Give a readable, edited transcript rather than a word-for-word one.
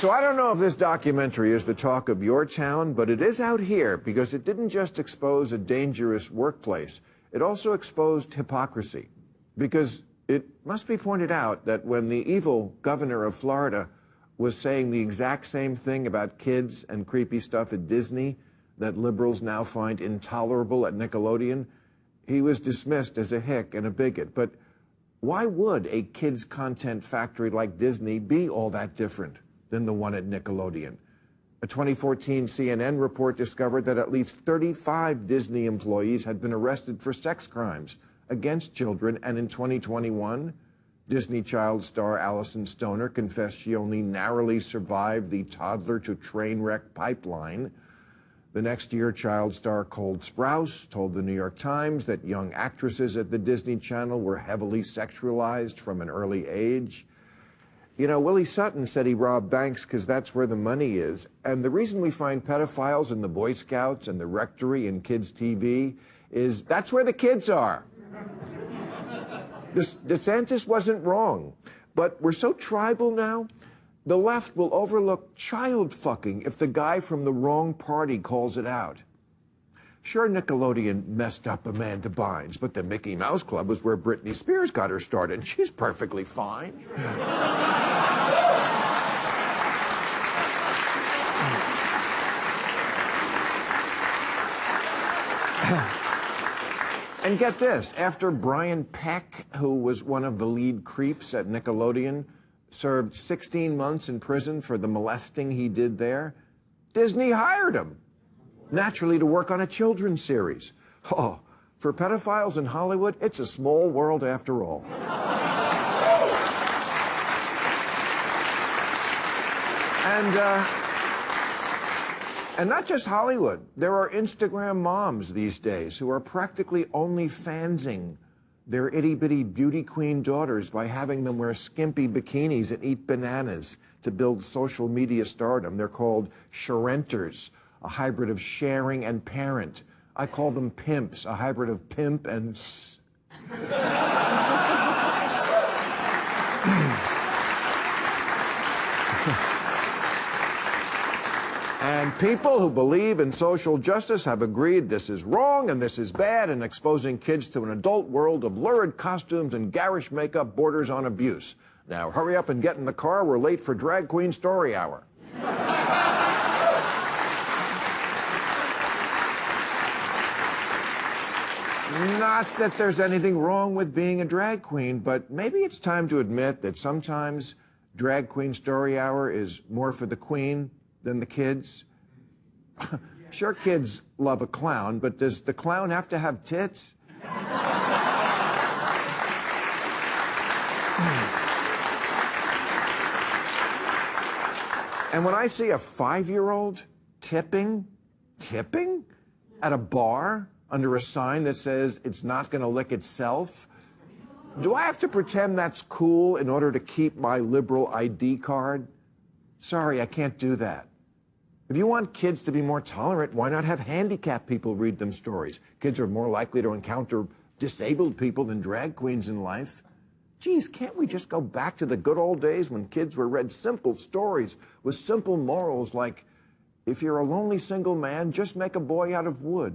So I don't know if this documentary is the talk of your town, but it is out here because it didn't just expose a dangerous workplace. It also exposed hypocrisy. Because it must be pointed out that when the evil governor of Florida was saying the exact same thing about kids and creepy stuff at Disney that liberals now find intolerable at Nickelodeon, he was dismissed as a hick and a bigot. But why would a kids' content factory like Disney be all that different than the one at Nickelodeon? A 2014 CNN report discovered that at least 35 Disney employees had been arrested for sex crimes against children, and in 2021, Disney child star Allison Stoner confessed she only narrowly survived the toddler-to-train-wreck pipeline. The next year, child star Cole Sprouse told the New York Times that young actresses at the Disney Channel were heavily sexualized from an early age. You know, Willie Sutton said he robbed banks because that's where the money is. And the reason we find pedophiles in the Boy Scouts and the Rectory and kids' TV is that's where the kids are. DeSantis wasn't wrong, but we're so tribal now, the left will overlook child fucking if the guy from the wrong party calls it out. Sure, Nickelodeon messed up Amanda Bynes, but the Mickey Mouse Club was where Britney Spears got her start, and she's perfectly fine. And get this, after Brian Peck, who was one of the lead creeps at Nickelodeon, served 16 months in prison for the molesting he did there, Disney hired him, naturally to work on a children's series. Oh, for pedophiles in Hollywood, it's a small world after all. And not just Hollywood. There are Instagram moms these days who are practically OnlyFansing their itty-bitty beauty queen daughters by having them wear skimpy bikinis and eat bananas to build social media stardom. They're called sharenters, a hybrid of sharing and parent. I call them pimps, a hybrid of pimp and And people who believe in social justice have agreed this is wrong and this is bad, and exposing kids to an adult world of lurid costumes and garish makeup borders on abuse. Now, hurry up and get in the car. We're late for Drag Queen Story Hour. Not that there's anything wrong with being a drag queen, but maybe it's time to admit that sometimes Drag Queen Story Hour is more for the queen than the kids. Sure, kids love a clown, but does the clown have to have tits? And when I see a 5-year-old tipping at a bar under a sign that says it's not going to lick itself, do I have to pretend that's cool in order to keep my liberal ID card? Sorry, I can't do that. If you want kids to be more tolerant, why not have handicapped people read them stories? Kids are more likely to encounter disabled people than drag queens in life. Geez, can't we just go back to the good old days when kids were read simple stories with simple morals like, if you're a lonely single man, just make a boy out of wood.